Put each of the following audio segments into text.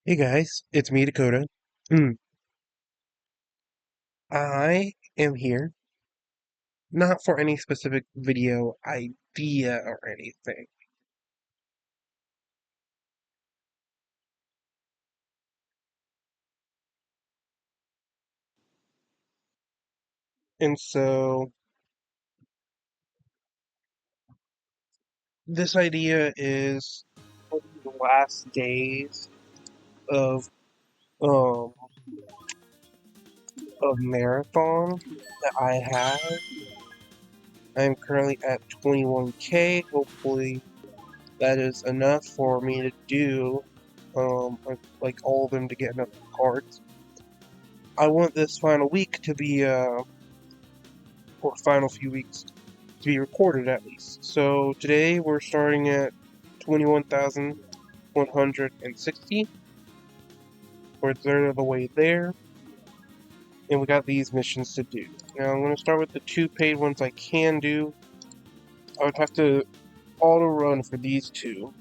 Hey guys, it's me, Dakota. Hmm. I am here not for any specific video idea or anything. And so this idea is the last days of um of marathon that I have. I'm currently at 21K. Hopefully that is enough for me to do like all of them to get enough cards. I want this final week to be or final few weeks to be recorded at least. So today we're starting at 21,160. We're a third of the way there, and we got these missions to do. Now I'm going to start with the two paid ones I can do. I would have to auto run for these two.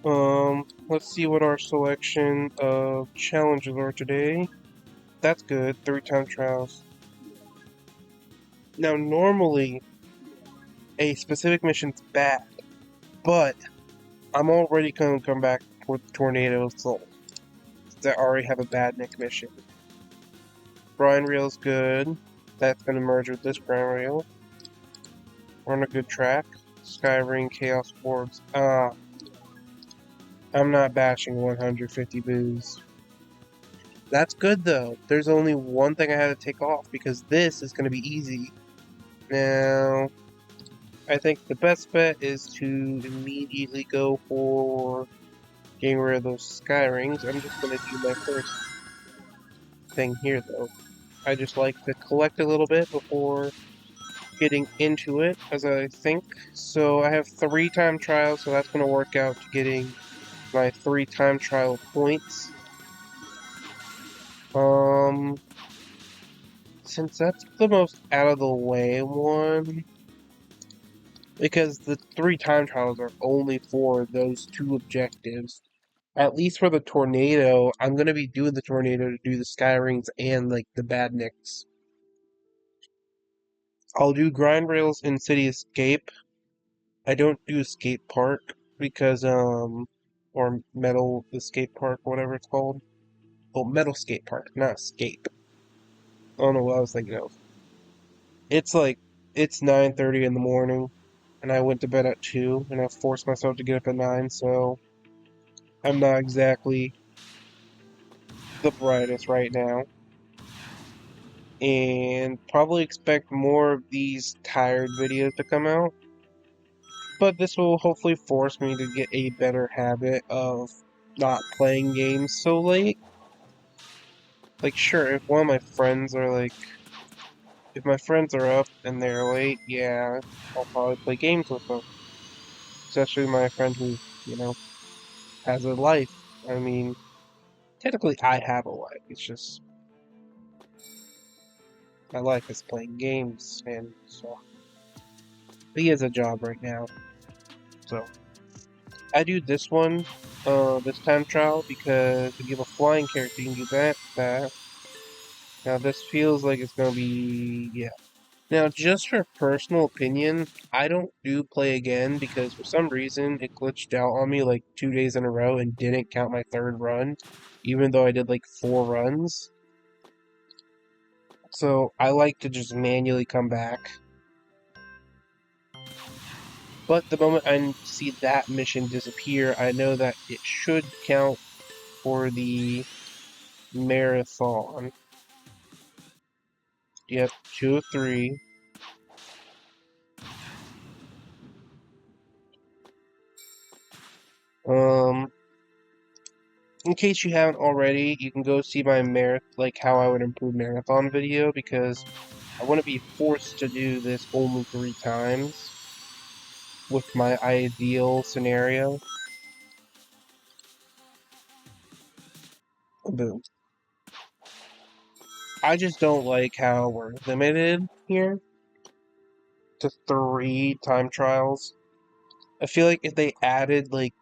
Let's see what our selection of challenges are today. That's good. 3-time trials. Now normally a specific mission's bad, but I'm already going to come back for the Tornado Soul that already have a bad Nick mission. Grind Rail's good. That's going to merge with this Grind Rail. We're on a good track. Skyring, Chaos Orbs. I'm not bashing 150 boos. That's good though. There's only one thing I had to take off because this is going to be easy. Now, I think the best bet is to immediately go for getting rid of those Sky Rings. I'm just going to do my first thing here though. I just like to collect a little bit before getting into it, as I think. So I have 3-time trials, so that's going to work out to getting my 3-time trial points. Um, since that's the most out of the way one, because the 3-time trials are only for those two objectives. At least for the tornado, I'm going to be doing the tornado to do the sky rings and like the bad nicks. I'll do grind rails in City Escape. I don't do Escape Park because or Metal Escape Park, whatever it's called. Oh, Metal Skate Park, not Escape. I don't know what I was thinking of. It's like it's 9:30 in the morning, and I went to bed at 2, and I forced myself to get up at 9, so I'm not exactly the brightest right now. And probably expect more of these tired videos to come out. But this will hopefully force me to get a better habit of not playing games so late. Like, sure, if one of my friends are like, if my friends are up and they're late, yeah, I'll probably play games with them. Especially my friend who, you know, has a life. I mean, technically I have a life. It's just my life is playing games, and so he has a job right now. So I do this one, this time trial because if you have a flying character, you can do that. Now this feels like it's gonna be, yeah. Now, just for personal opinion, I don't do play again because for some reason it glitched out on me like 2 days in a row and didn't count my third run, even though I did like 4 runs. So I like to just manually come back. But the moment I see that mission disappear, I know that it should count for the marathon. Yep, 2 of 3. Um, in case you haven't already, you can go see my like how I would improve marathon video because I want to be forced to do this only 3 times with my ideal scenario. Boom. I just don't like how we're limited here to 3 time trials. I feel like if they added like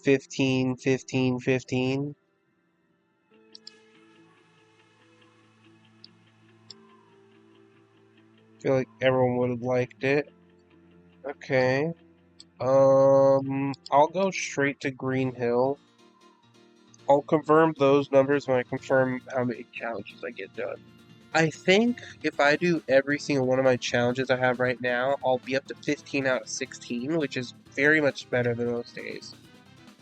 15, 15, 15. I feel like everyone would have liked it. Okay. I'll go straight to Green Hill. I'll confirm those numbers when I confirm how many challenges I get done. I think if I do every single one of my challenges I have right now, I'll be up to 15 out of 16, which is very much better than most days.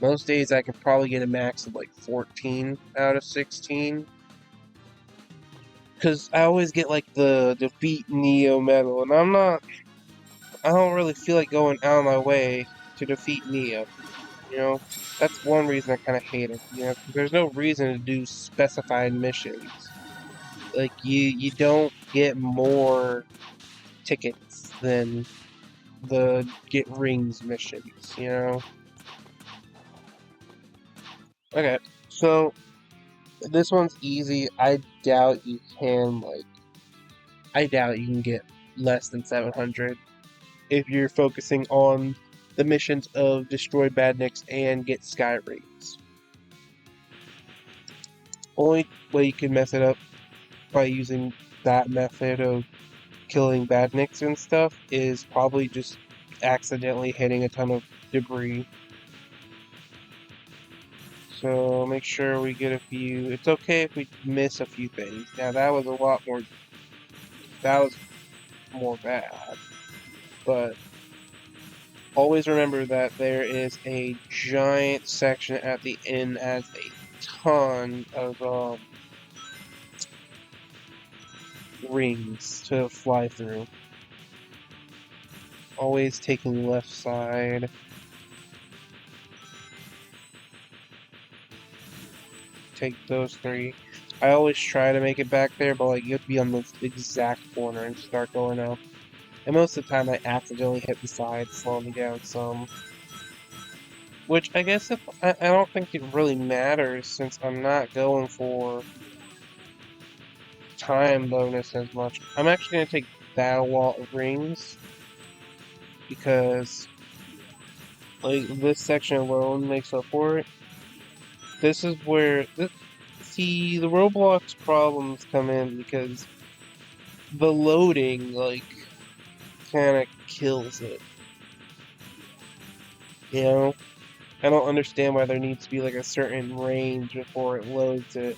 Most days I can probably get a max of like 14 out of 16. Because I always get like the defeat Neo medal, and I don't really feel like going out of my way to defeat Neo. That's one reason I kind of hate it. 'Cause there's no reason to do specified missions. Like you don't get more tickets than the get rings missions. Okay, so this one's easy. I doubt you can get less than 700 if you're focusing on the missions of destroy Badniks and get Sky Rings. Only way you can mess it up by using that method of killing Badniks and stuff is probably just accidentally hitting a ton of debris. So make sure we get a few. It's okay if we miss a few things. Now that was a lot more. That was more bad. But always remember that there is a giant section at the end as a ton of rings to fly through. Always taking left side. Take those 3. I always try to make it back there, but like you have to be on the exact corner and start going up. And most of the time I accidentally hit the side, slowing me down some. Which I guess I don't think it really matters since I'm not going for time bonus as much. I'm actually going to take Battle Wall of Rings because like this section alone makes up for it. This is where the Roblox problems come in because the loading like kind of kills it. I don't understand why there needs to be like a certain range before it loads it.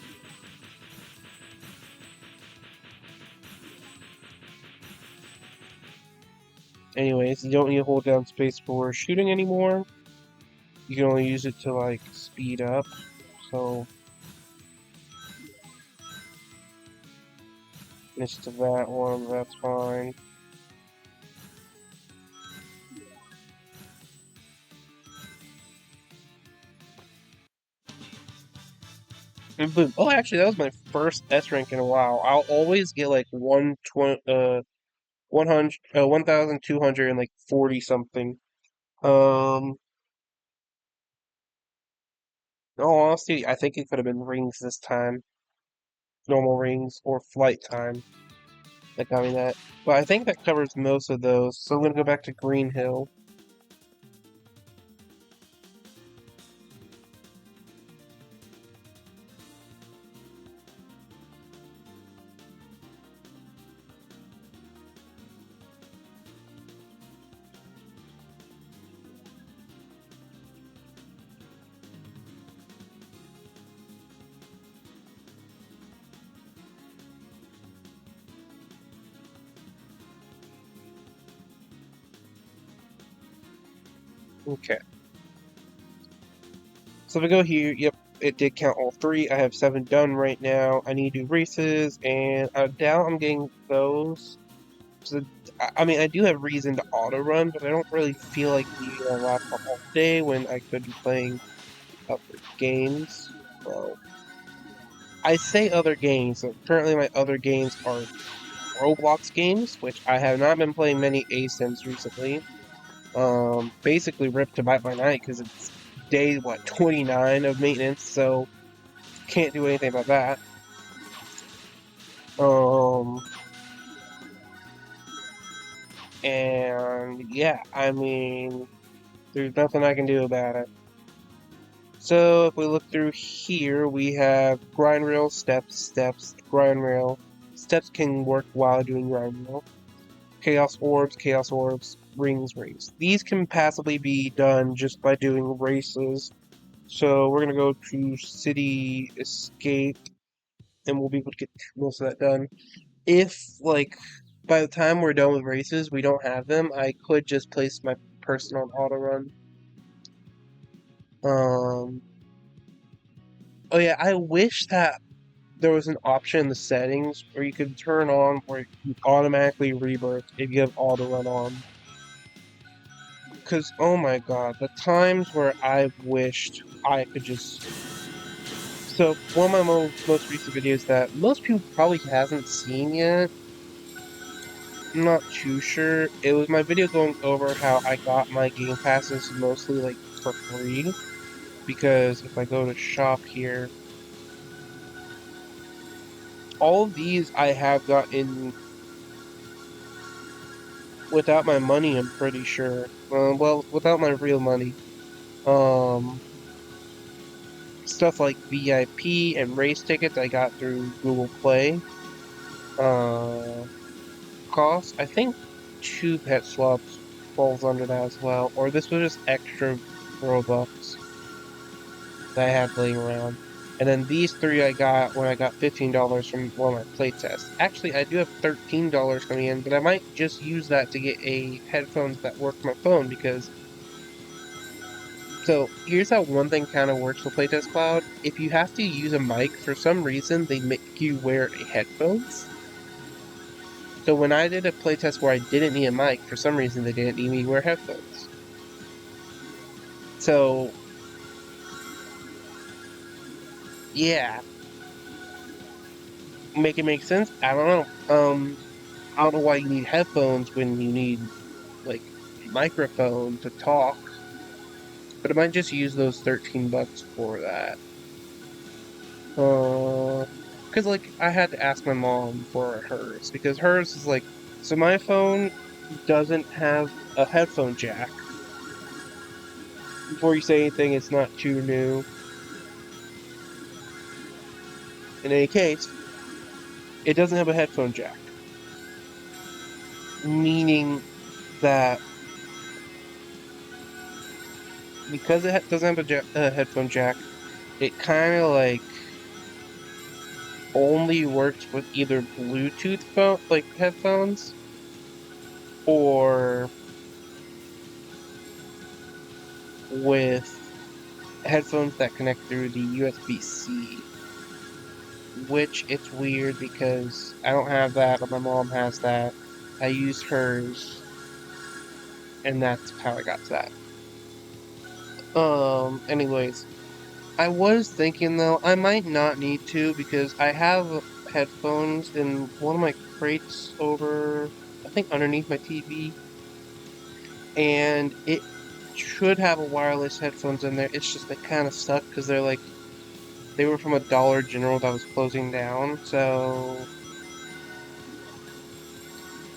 Anyways, you don't need to hold down space for shooting anymore. You can only use it to like speed up. So missed that one, that's fine. And boom. Oh, actually, that was my first S rank in a while. I'll always get like 1,200 and like 40 something. No, honestly, I think it could have been rings this time. Normal rings or flight time that got me that. But I think that covers most of those. So I'm gonna go back to Green Hill. Okay. So if I go here, yep, it did count all 3. I have 7 done right now. I need to do races, and I doubt I'm getting those. So, I mean, I do have reason to auto run, but I don't really feel like needing a laptop all day when I could be playing other games. Well, I say other games. So currently, my other games are Roblox games, which I have not been playing many ASIMs recently. Basically ripped to Bite by Night because it's day 29 of maintenance, so can't do anything about that. And yeah, I mean, there's nothing I can do about it. So if we look through here, we have grind rail, steps, steps, grind rail. Steps can work while doing grind rail. Chaos orbs, rings, rings. These can passively be done just by doing races. So we're gonna go to City Escape, and we'll be able to get most of that done. If, like, by the time we're done with races, we don't have them, I could just place my person on auto run. Um, oh yeah, I wish that there was an option in the settings where you could turn on where you automatically rebirth if you have auto run on. Because, oh my god, the times where I've wished I could just. So, one of my most recent videos that most people probably hasn't seen yet, I'm not too sure. It was my video going over how I got my game passes mostly like for free. Because if I go to shop here, all of these I have gotten without my money, I'm pretty sure. Well, without my real money. Um, Stuff like VIP and race tickets I got through Google Play. Uh, Cost, I think 2 pet swaps falls under that as well. Or this was just extra Robux that I had laying around. And then these three I got when I got $15 from one of my playtests. Actually, I do have $13 coming in, but I might just use that to get a headphones that work my phone because. So here's how one thing kind of works with Playtest Cloud. If you have to use a mic, for some reason, they make you wear a headphones. So when I did a playtest where I didn't need a mic, for some reason they didn't need me to wear headphones. So yeah, make it make sense? I don't know. I don't know why you need headphones when you need like a microphone to talk. But I might just use those $13 for that. Because like I had to ask my mom for hers because hers is like so my phone doesn't have a headphone jack. Before you say anything, it's not too new. In any case, it doesn't have a headphone jack, meaning that because it doesn't have a headphone jack, it kind of like only works with either Bluetooth phone like headphones or with headphones that connect through the USB-C. Which it's weird because I don't have that, but my mom has that. I use hers, and that's how I got to that. Anyways, I was thinking though, I might not need to because I have headphones in one of my crates over, I think underneath my TV, and it should have a wireless headphones in there. It's just they kind of suck because they're like, they were from a Dollar General that was closing down, so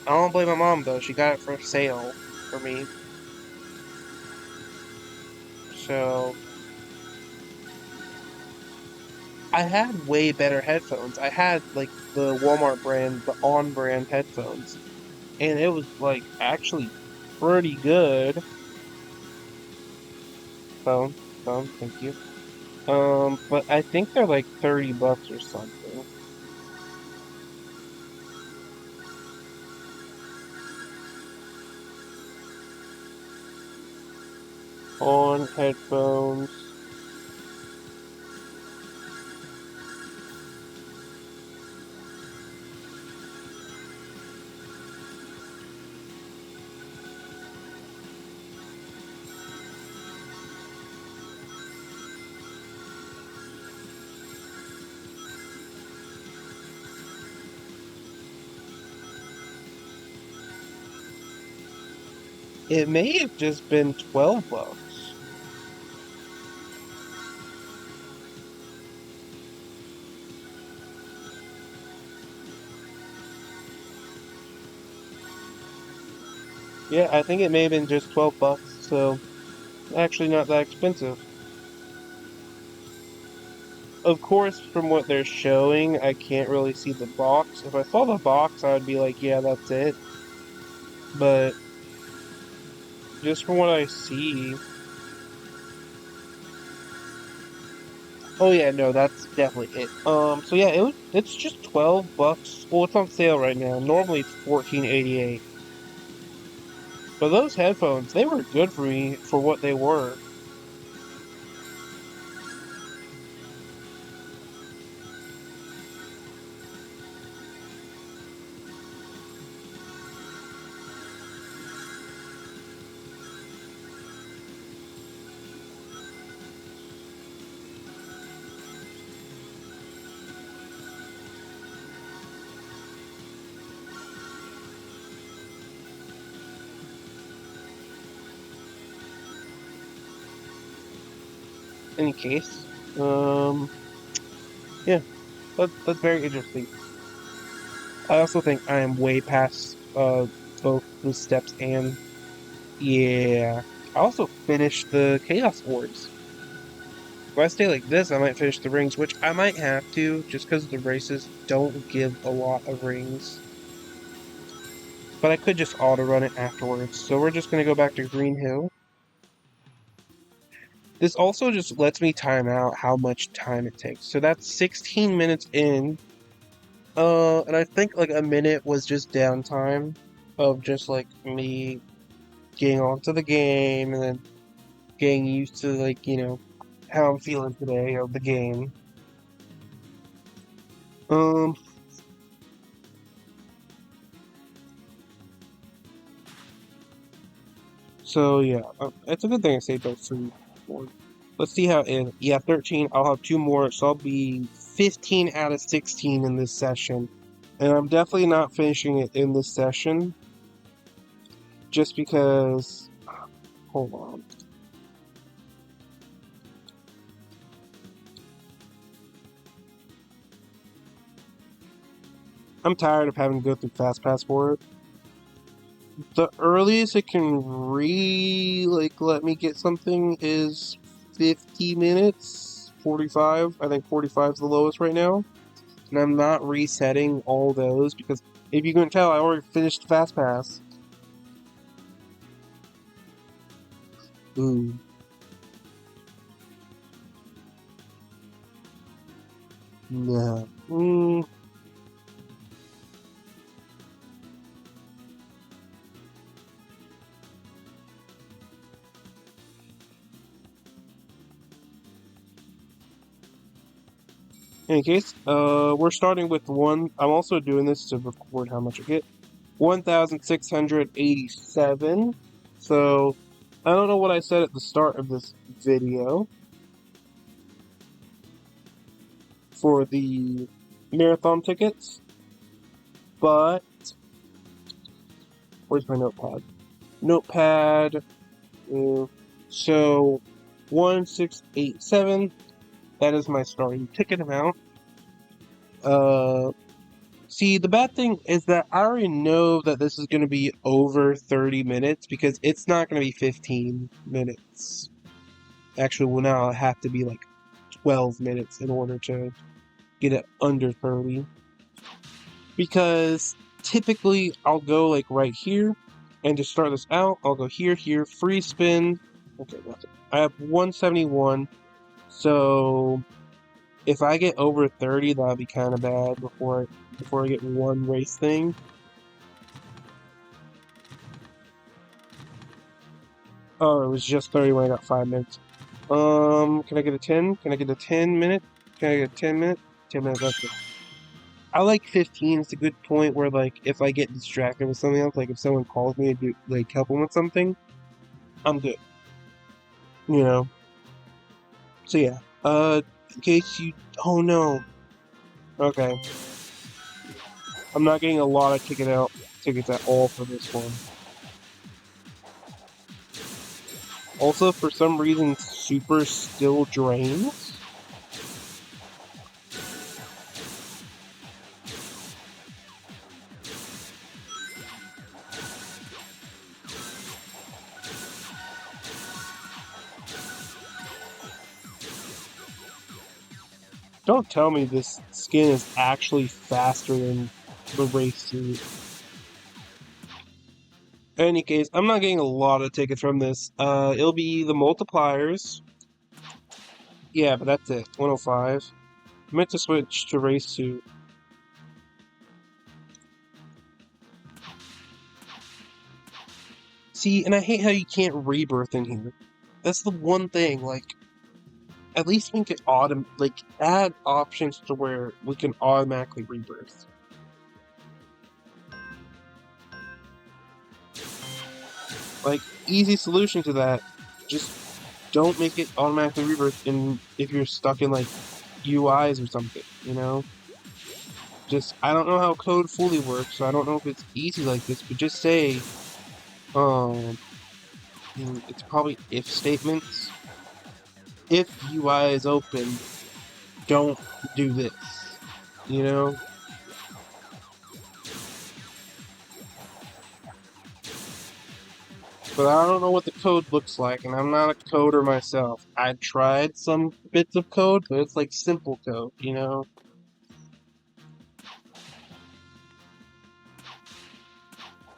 I don't blame my mom though. She got it for sale for me. So I had way better headphones. I had like the Walmart brand, the On brand headphones, and it was like actually pretty good. Phone, phone, thank you. But I think they're like $30 or something. On headphones. It may have just been $12. Yeah, I think it may have been just $12, so actually not that expensive. of course, from what they're showing, I can't really see the box. If I saw the box, I would be like, yeah, that's it. But just from what I see, oh yeah, no, that's definitely it. So yeah, it's just $12. Well, it's on sale right now. Normally it's 14.88. But those headphones, they were good for me for what they were. Any case, yeah, that's very interesting. I also think I am way past both the steps and yeah. I also finished the Chaos Wars. If I stay like this, I might finish the rings, which I might have to, just because the races don't give a lot of rings. But I could just auto run it afterwards. So we're just gonna go back to Green Hill. This also just lets me time out how much time it takes. So that's 16 minutes in. And I think like a minute was just downtime of just like me getting onto the game and then getting used to like, how I'm feeling today of the game. Um, so yeah, it's a good thing I saved those three. Let's see how it, yeah, 13. I'll have two more, so I'll be 15 out of 16 in this session. And I'm definitely not finishing it in this session, just because, hold on. I'm tired of having to go through Fast Pass for it. The earliest it can let me get something is 50 minutes, 45. I think 45 is the lowest right now. And I'm not resetting all those because if you can tell, I already finished Fast Pass. Ooh. No. In any case, we're starting with one. I'm also doing this to record how much I get. 1,687. So, I don't know what I said at the start of this video for the marathon tickets, but where's my notepad? Notepad. So, 1,687. That is my starting ticket amount. See, the bad thing is that I already know that this is going to be over 30 minutes because it's not going to be 15 minutes. Actually, well, now it'll have to be like 12 minutes in order to get it under 30. Because typically I'll go like right here, and to start this out, I'll go here, here, free spin. Okay, that's it. I have 171, so if I get over 30, that'll be kind of bad before I get one race thing. Oh, it was just 30 when I got 5 minutes. Can I get a 10? Can I get a 10 minute? Can I get a 10 minute? 10 minutes, that's it. I like 15. It's a good point where, like, if I get distracted with something else, like if someone calls me to do, like, help them with something, I'm good. You know? So, yeah. In case you. Oh, no. Okay. I'm not getting a lot of tickets at all for this one. Also, for some reason, Super still drains. Don't tell me this skin is actually faster than the race suit. In any case, I'm not getting a lot of tickets from this. It'll be the multipliers. Yeah, but that's it. 105. I meant to switch to race suit. See, and I hate how you can't rebirth in here. That's the one thing, like, at least we can add options to where we can automatically rebirth. Like, easy solution to that, just don't make it automatically rebirth if you're stuck in, like, UIs or something, you know? Just, I don't know how code fully works, so I don't know if it's easy like this, but just say, it's probably if statements. If UI is open, don't do this, you know? But I don't know what the code looks like, and I'm not a coder myself. I tried some bits of code, but it's like simple code, you know?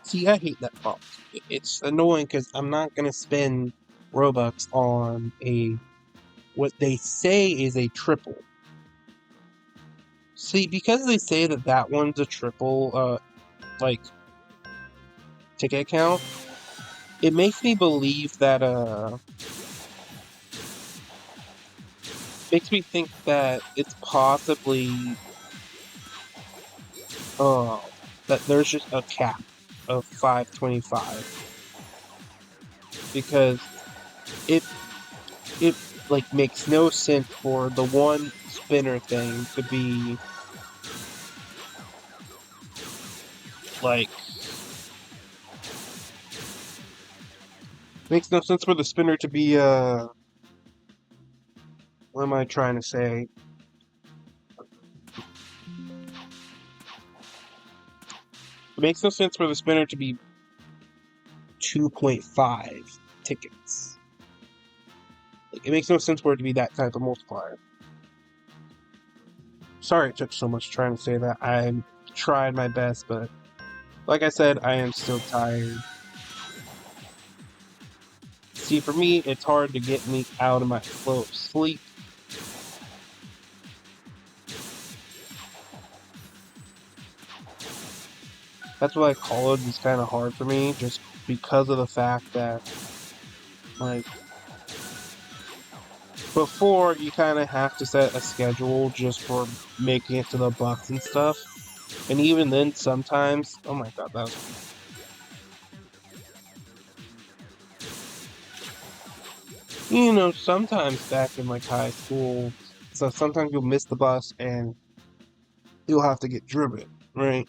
See, I hate that box. It's annoying because I'm not gonna spend Robux on what they say is a triple. See, because they say that one's a triple, ticket count, it makes me believe that, makes me think that it's possibly, that there's just a cap of 525. Because it, like, makes no sense for the one spinner thing to be, like, makes no sense for the spinner to be, what am I trying to say? It makes no sense for the spinner to be 2.5 tickets. Like, it makes no sense for it to be that type of multiplier. Sorry it took so much trying to say that. I tried my best, but like I said, I am still tired. See, for me, it's hard to get me out of my flow of sleep. That's why college is kind of hard for me, just because of the fact that, like, before you kind of have to set a schedule just for making it to the bus and stuff. And even then, sometimes, oh my god, that was... You know, sometimes back in, like, high school, so sometimes you'll miss the bus and you'll have to get driven, right?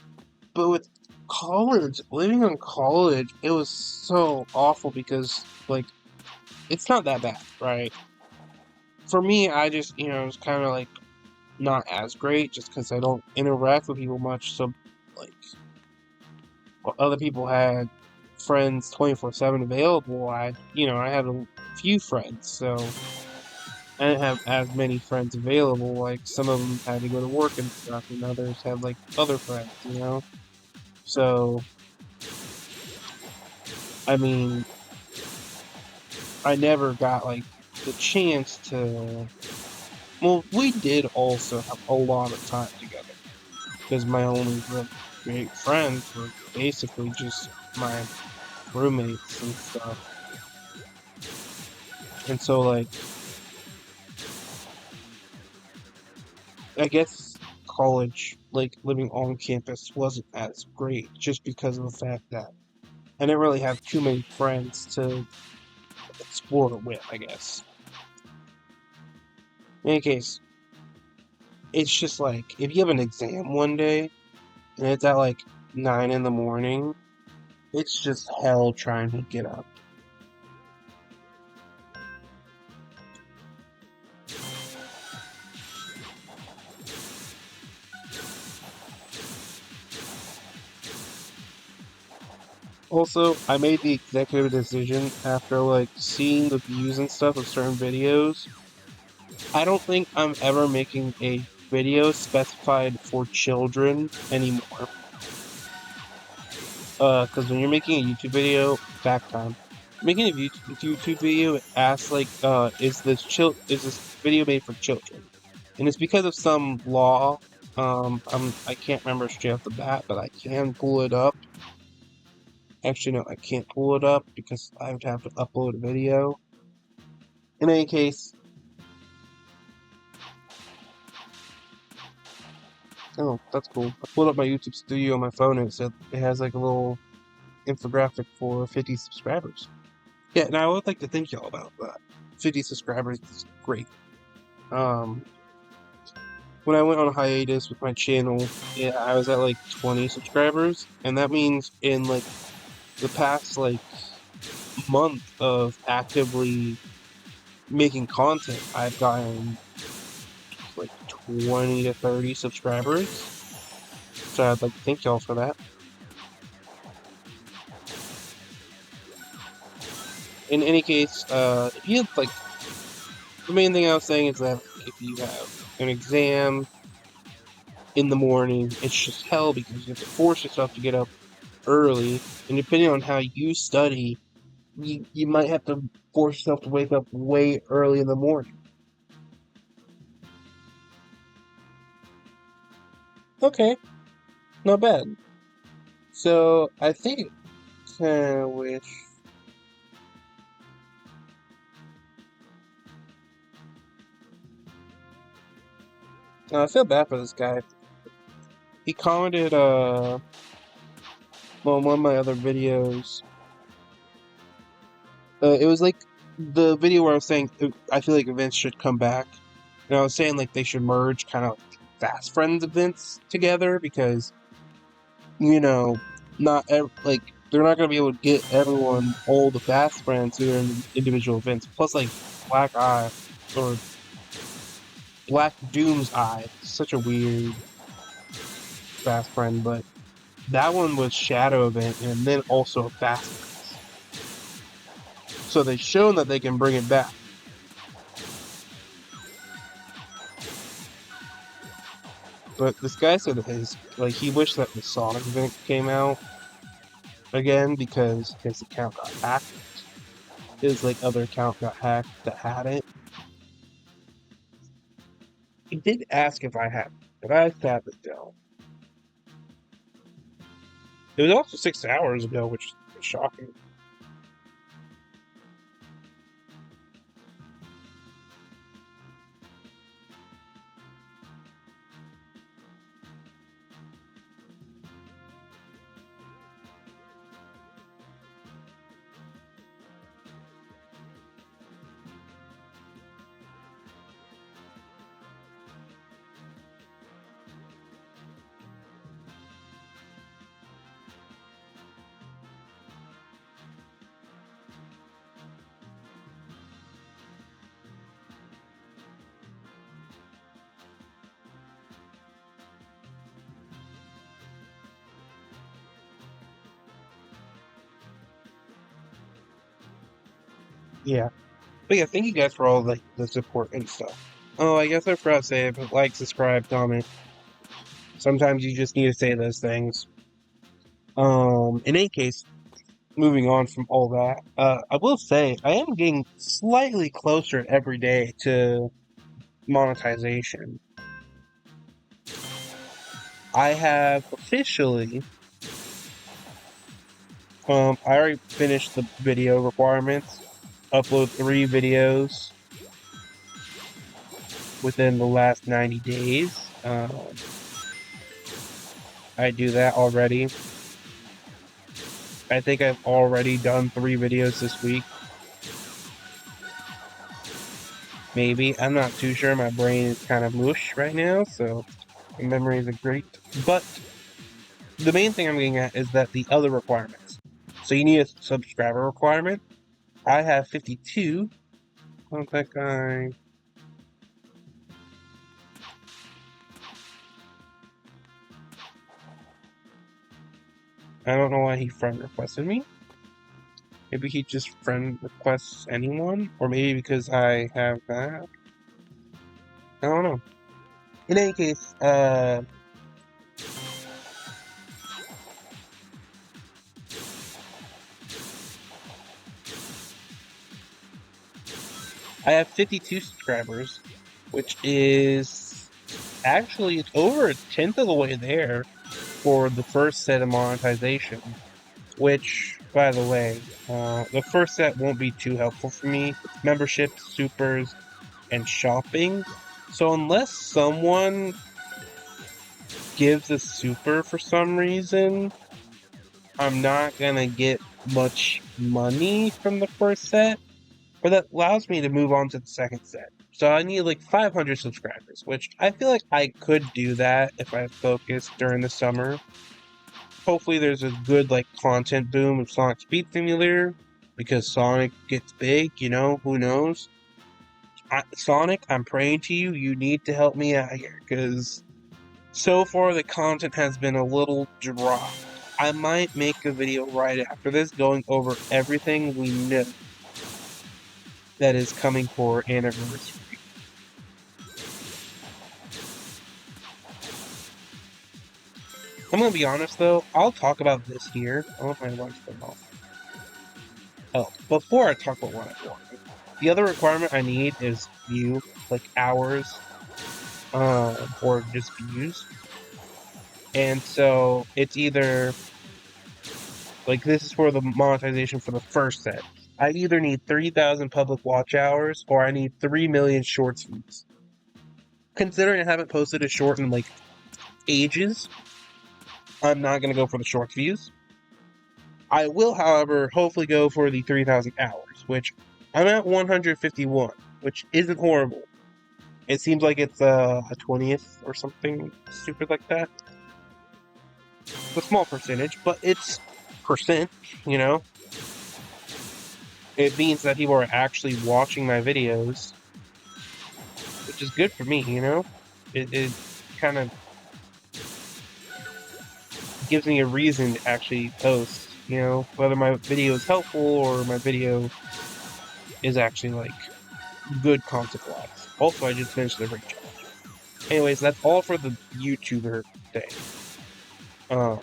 But with college, living in college, it was so awful because, like, it's not that bad, right? For me, I just, you know, it's kind of like not as great just because I don't interact with people much. So, like, while other people had friends 24/7 available, I had a few friends, so I didn't have as many friends available. Like, some of them had to go to work and stuff, and others had, like, other friends, you know? So, I mean, I never got, like, the chance to... Well, we did also have a lot of time together, because my only real great friends were basically just my roommates and stuff. And so, like, I guess college, like, living on campus wasn't as great just because of the fact that I didn't really have too many friends to explore with, I guess. In any case, it's just like, if you have an exam one day, and it's at like 9 in the morning, it's just hell trying to get up. Also, I made the executive decision after, like, seeing the views and stuff of certain videos I don't think I'm ever making a video specified for children anymore. Because when you're making a YouTube video, back time, making a YouTube video, it asks like, is this video made for children? And it's because of some law. I can't remember straight off the bat, but I can pull it up. Actually, no, I can't pull it up because I would have to upload a video. In any case, oh, that's cool. I pulled up my YouTube Studio on my phone and it said it has like a little infographic for 50 subscribers. Yeah, and I would like to thank y'all about that. 50 subscribers is great. When I went on a hiatus with my channel, yeah, I was at like 20 subscribers, and that means in like the past like month of actively making content, I've gotten like 20 to 30 subscribers. So I'd like to thank y'all for that. In any case, if you have, like, the main thing I was saying is that if you have an exam in the morning, it's just hell because you have to force yourself to get up early, and depending on how you study, you might have to force yourself to wake up way early in the morning. Okay, not bad. So, I think I wish... I feel bad for this guy. He commented, well, on one of my other videos. It was like the video where I was saying I feel like events should come back. And I was saying like they should merge kind of like Fast Friends events together because, you know, like they're not going to be able to get everyone all the Fast Friends who are in individual events. Plus, like Black Eye or Black Doom's Eye, such a weird Fast Friend, but that one was Shadow event and then also a Fast Friends. So they've shown that they can bring it back. But this guy said that he wished that the Sonic event came out again because his account got hacked. His like other account got hacked that had it. He did ask if I had it, but I sadly don't. It was also 6 hours ago, which is shocking. Yeah. But yeah, thank you guys for all the support and stuff. Oh, I guess I forgot to say, if like, subscribe, comment. Sometimes you just need to say those things. In any case, moving on from all that, I will say I am getting slightly closer every day to monetization. I have officially, I already finished the video requirements. Upload 3 videos within the last 90 days. I do that already. I think I've already done 3 videos this week. Maybe. I'm not too sure. My brain is kind of mush right now, so my memory isn't great. But the main thing I'm getting at is that the other requirements. So you need a subscriber requirement. I have 52. Oh, that guy. I don't know why he friend requested me. Maybe he just friend requests anyone, or maybe because I have that. I don't know. In any case, I have 52 subscribers, which is actually it's over a tenth of the way there for the first set of monetization. Which, by the way, the first set won't be too helpful for me. It's memberships, supers, and shopping. So unless someone gives a super for some reason, I'm not gonna get much money from the first set. But that allows me to move on to the second set. So I need like 500 subscribers, which I feel like I could do that if I focused during the summer. Hopefully there's a good like content boom of Sonic Speed Simulator because Sonic gets big, who knows? Sonic, I'm praying to you, you need to help me out here because so far the content has been a little dry. I might make a video right after this going over everything we know that is coming for anniversary. I'm gonna be honest though, I'll talk about this here. I want my lights turned off. Oh, before I talk about what I want, the other requirement I need is view, like hours, or just views. And so it's either like this is for the monetization for the first set. I either need 30,000 public watch hours or I need 3 million shorts views. Considering I haven't posted a short in like ages, I'm not gonna go for the short views. I will, however, hopefully go for the 3,000 hours, which I'm at 151, which isn't horrible. It seems like it's a 20th or something stupid like that. It's a small percentage, but it's percent, you know? It means that people are actually watching my videos, which is good for me, you know? It kind of gives me a reason to actually post, whether my video is helpful or my video is actually like good content wise. Also, I just finished the ring challenge. Anyways, that's all for the YouTuber day. Uh,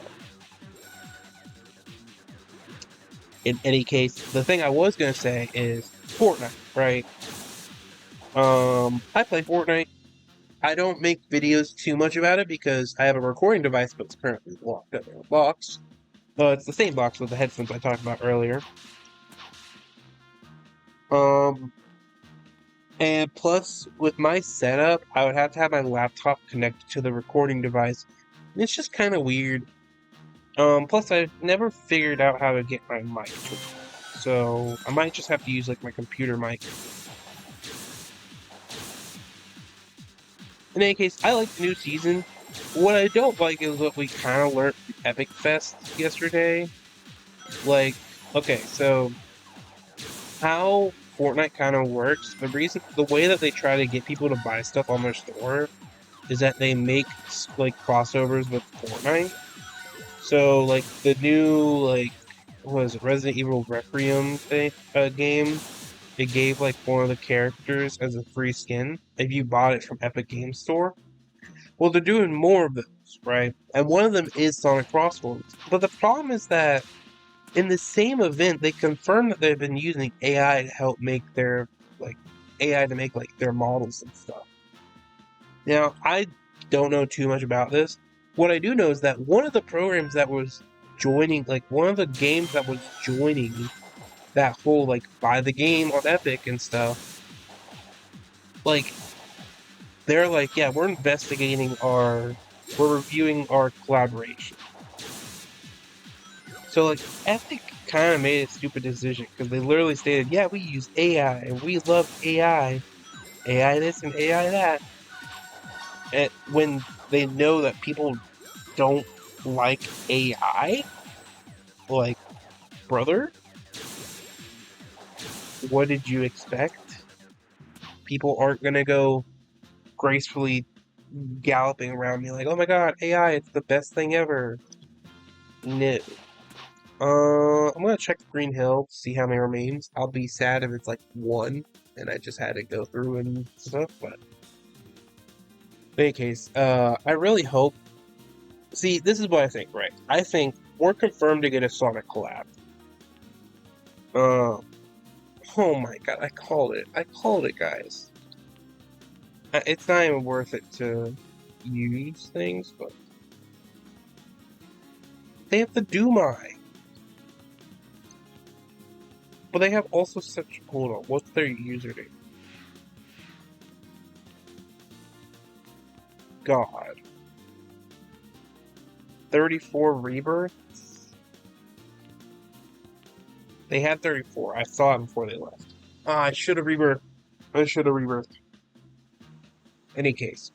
in any case, the thing I was gonna say is Fortnite, right? I play Fortnite. I don't make videos too much about it because I have a recording device, but it's currently locked up in a box. It's the same box with the headphones I talked about earlier. Um, and plus, with my setup, I would have to have my laptop connected to the recording device. And it's just kind of weird. Plus I've never figured out how to get my mic to work. So I might just have to use like my computer mic. In any case, I like the new season. What I don't like is what we kind of learned from Epic Fest yesterday. Like, okay, so how Fortnite kind of works, the way that they try to get people to buy stuff on their store is that they make like crossovers with Fortnite. So like the new like what was it, Resident Evil Requiem game, it gave like one of the characters as a free skin if you bought it from Epic Games Store. Well, they're doing more of those, right? And one of them is Sonic Crossroads. But the problem is that in the same event, they confirmed that they've been using AI to help make their like AI to make like their models and stuff. Now, I don't know too much about this. What I do know is that one of the programs that was joining, like one of the games that was joining that whole like buy the game on Epic and stuff, like they're like, yeah, we're reviewing our collaboration. So like Epic kind of made a stupid decision because they literally stated, yeah, we use AI and we love AI, AI this and AI that. And when they know that people don't like AI, like, brother, what did you expect? People aren't gonna go gracefully galloping around me like, oh my god, AI, it's the best thing ever. No. I'm gonna check Green Hill, see how many remains. I'll be sad if it's like one, and I just had to go through and stuff, but In any case, I really hope. See, this is what I think, right? I think we're confirmed to get a Sonic collab. Uh, oh my god, I called it. I called it, guys. It's not even worth it to use things, but they have the Dumai. But they have also such. Hold on, what's their username? God. 34 rebirths? They had 34. I saw it before they left. Ah, I should have rebirthed. I should have rebirthed. Any case.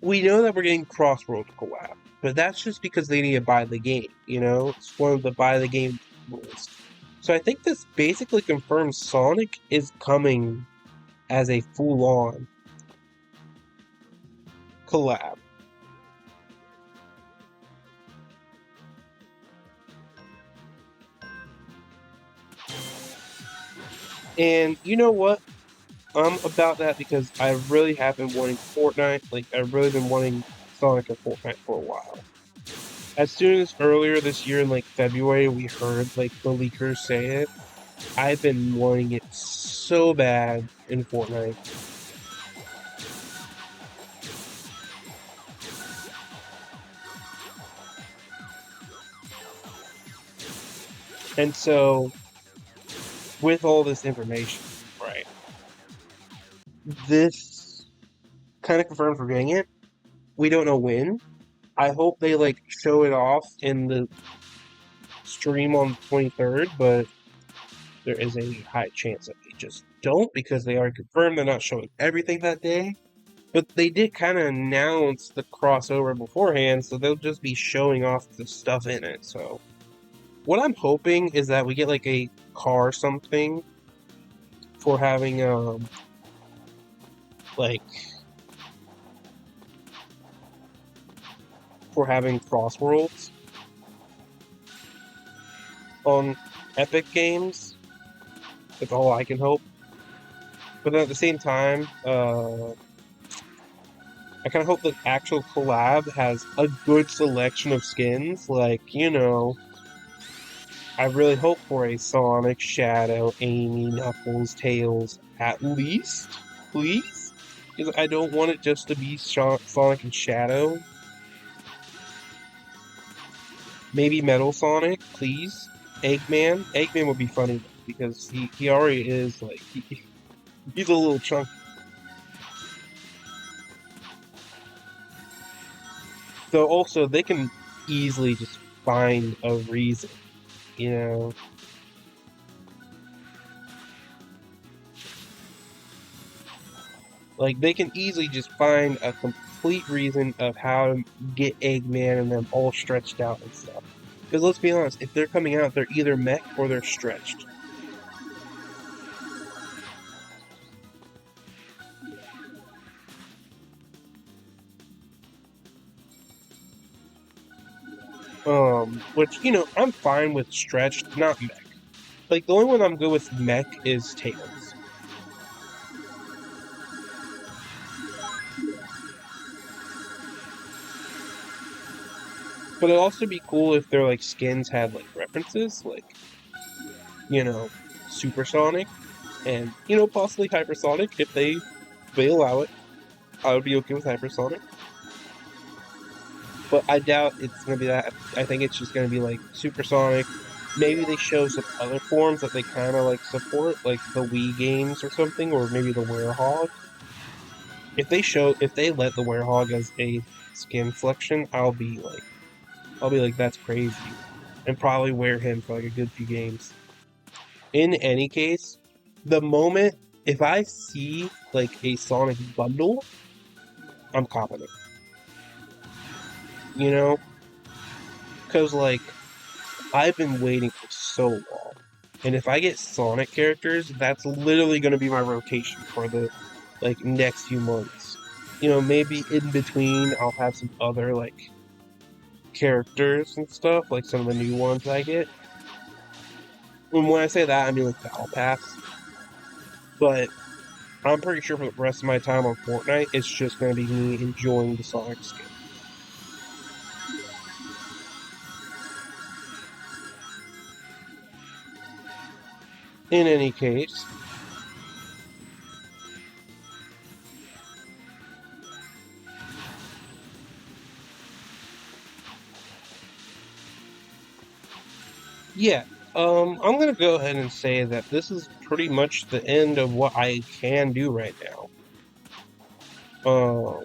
We know that we're getting Crossroads collab, but that's just because they need to buy the game, you know? It's one of the buy the game rules. So I think this basically confirms Sonic is coming as a full-on collab. And you know what? I'm about that because I really have been wanting Fortnite. Like, I've really been wanting Sonic and Fortnite for a while. As soon as earlier this year in like February we heard like the leakers say it, I've been wanting it so bad in Fortnite. And so, with all this information, right, this kind of confirms we're getting it. We don't know when. I hope they like show it off in the stream on the 23rd, but there is a high chance that they just don't because they already confirmed they're not showing everything that day. But they did kind of announce the crossover beforehand, so they'll just be showing off the stuff in it. So, what I'm hoping is that we get like a car or something for having like for having Crossworlds on Epic Games. That's all I can hope. But then at the same time, I kind of hope the actual collab has a good selection of skins. Like, you know, I really hope for a Sonic, Shadow, Amy, Knuckles, Tails, at least, please. Because I don't want it just to be Sonic and Shadow. Maybe Metal Sonic, please. Eggman. Eggman would be funny because he already is like he's a little chunky. So also they can easily just find a reason, you know. Like they can easily just find a complete reason of how to get Eggman and them all stretched out and stuff. Because let's be honest, if they're coming out, they're either mech or they're stretched. Which, you know, I'm fine with stretched, not mech. Like, the only one I'm good with mech is Tails. But it'd also be cool if their, like, skins had, like, references, like, you know, Supersonic, and, you know, possibly Hypersonic, if they allow it. I would be okay with Hypersonic. But I doubt it's gonna be that. I think it's just gonna be, like, Supersonic. Maybe they show some other forms that they kind of, like, support, like the Wii games or something, or maybe the Werehog. If they let the Werehog as a skin selection, I'll be like, that's crazy, and probably wear him for like a good few games. In any case, the moment if I see like a Sonic bundle, I'm copping it. You know, because like I've been waiting for so long, and if I get Sonic characters, that's literally going to be my rotation for the like next few months. You know, maybe in between I'll have some other like characters and stuff, like some of the new ones I get. And when I say that, I mean like Battle Pass. But I'm pretty sure for the rest of my time on Fortnite, it's just going to be me enjoying the Sonic skin. In any case, yeah, I'm going to go ahead and say that this is pretty much the end of what I can do right now.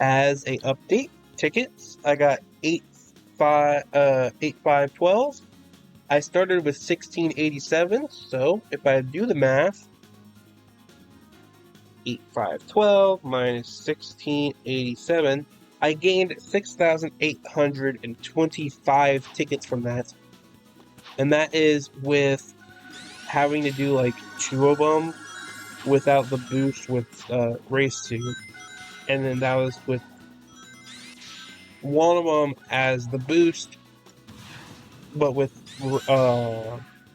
As a update, tickets, I got 8 5 12. I started with 1687, so if I do the math, 8 5 12 minus 1687, I gained 6,825 tickets from that. And that is with having to do like 2 of them without the boost with Race 2. And then that was with one of them as the boost, but with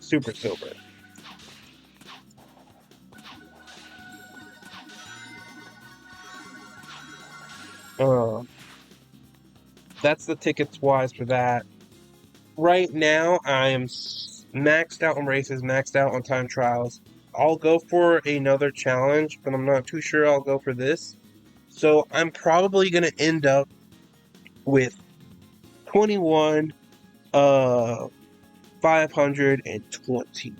Super Silver. Uh, that's the tickets wise for that. Right now, I am maxed out on races, maxed out on time trials. I'll go for another challenge, but I'm not too sure I'll go for this. So I'm probably gonna end up with 21 520.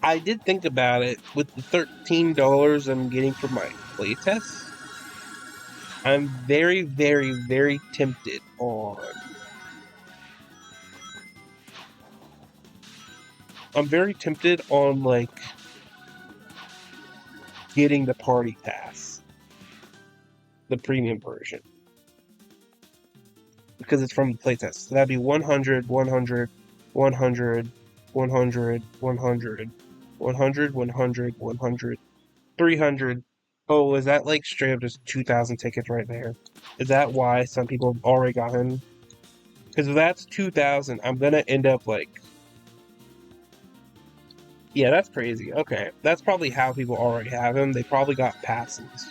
I did think about it with the $13 I'm getting for my playtests. I'm very, very, very tempted on. I'm very tempted on like getting the party pass, the premium version, because it's from the playtest. So that'd be 100, 100, 100, 100, 100, 100, 100, 100, 300. Oh, is that like straight up just 2,000 tickets right there? Is that why some people have already got him? Because if that's 2,000, I'm gonna end up like, yeah, that's crazy. Okay, that's probably how people already have him. They probably got passes.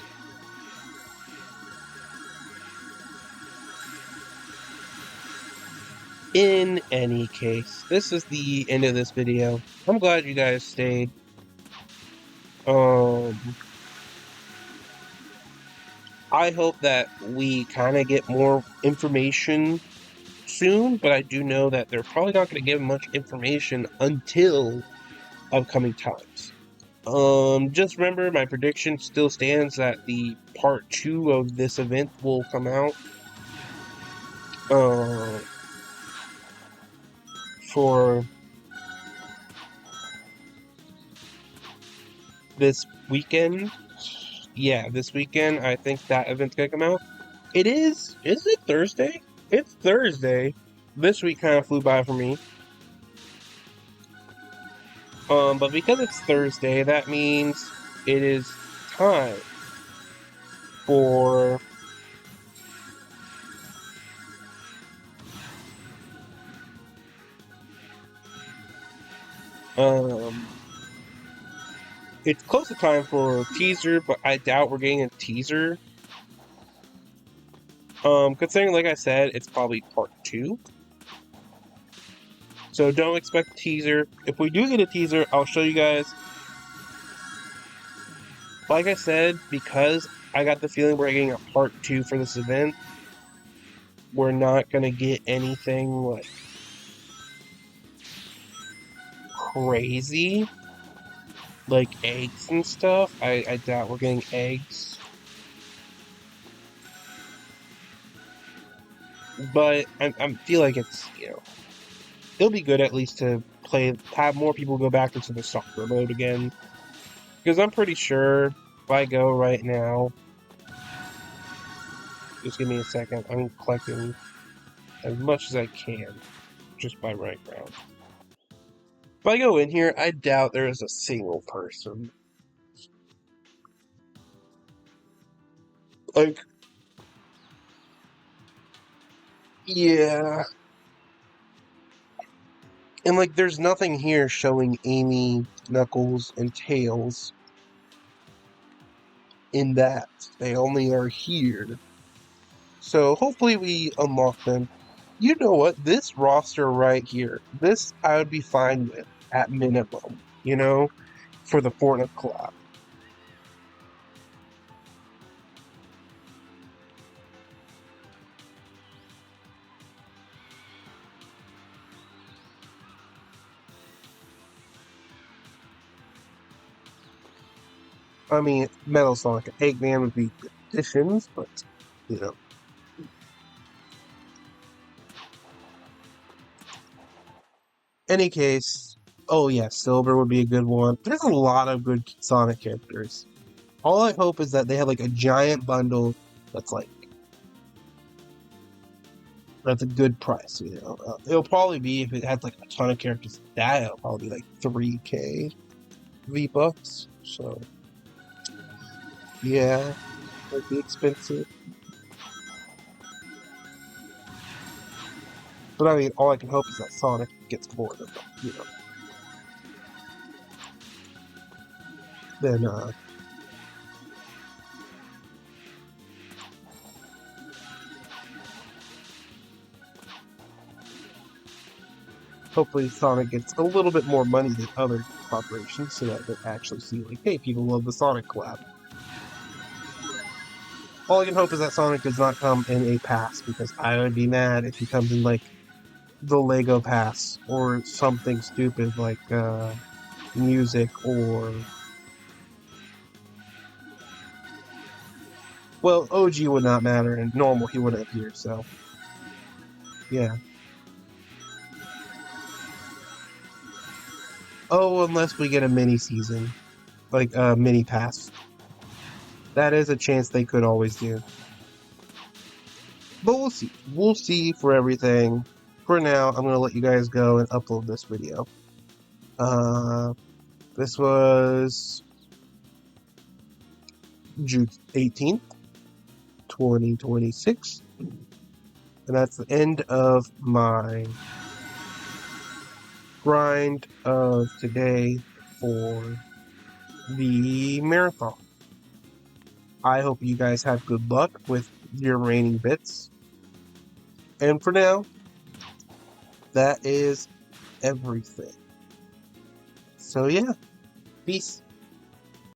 In any case, this is the end of this video. I'm glad you guys stayed. I hope that we kind of get more information soon, but I do know that they're probably not going to give much information until upcoming times. Just remember, my prediction still stands that the part 2 of this event will come out for this weekend. Yeah, this weekend, I think that event's gonna come out. It is it Thursday? It's Thursday. This week kind of flew by for me. But because it's Thursday, that means it is time for um it's close to time for teaser, but I doubt we're getting a teaser. Considering like I said, it's probably part 2. So don't expect a teaser. If we do get a teaser, I'll show you guys. Like I said, because I got the feeling we're getting a part 2 for this event, we're not gonna get anything like crazy, like eggs and stuff. I doubt we're getting eggs. But I feel like it's, it'll be good at least to play, have more people go back into the soccer mode again. Because I'm pretty sure if I go right now, just give me a second, I'm collecting as much as I can just by rank round. If I go in here, I doubt there is a single person. Like, yeah. And, like, there's nothing here showing Amy, Knuckles, and Tails in that. They only are here. So hopefully we unlock them. You know what? This roster right here, this I would be fine with at minimum, you know, for the Fortnite collab. I mean, Metal Sonic and Eggman would be good additions, but, you know. Any case, oh yeah, Silver would be a good one. There's a lot of good Sonic characters. All I hope is that they have like a giant bundle that's like that's a good price. You know, it'll probably be if it has like a ton of characters. That it'll probably be like 3K V-Bucks. So yeah, it'd be expensive. But I mean, all I can hope is that Sonic gets more than them. You know, then hopefully Sonic gets a little bit more money than other corporations, so that they actually see like, hey, people love the Sonic collab. All I can hope is that Sonic does not come in a pass, because I would be mad if he comes in like the Lego pass or something stupid like music or, well, OG would not matter and normal he wouldn't appear, so yeah. Oh, unless we get a mini season, like a mini pass. That is a chance they could always do. But we'll see. We'll see for everything. For now, I'm gonna let you guys go and upload this video. Uh, this was June 18th, 2026. And that's the end of my grind of today for the marathon. I hope you guys have good luck with your raining bits. And for now, that is everything. So yeah, peace.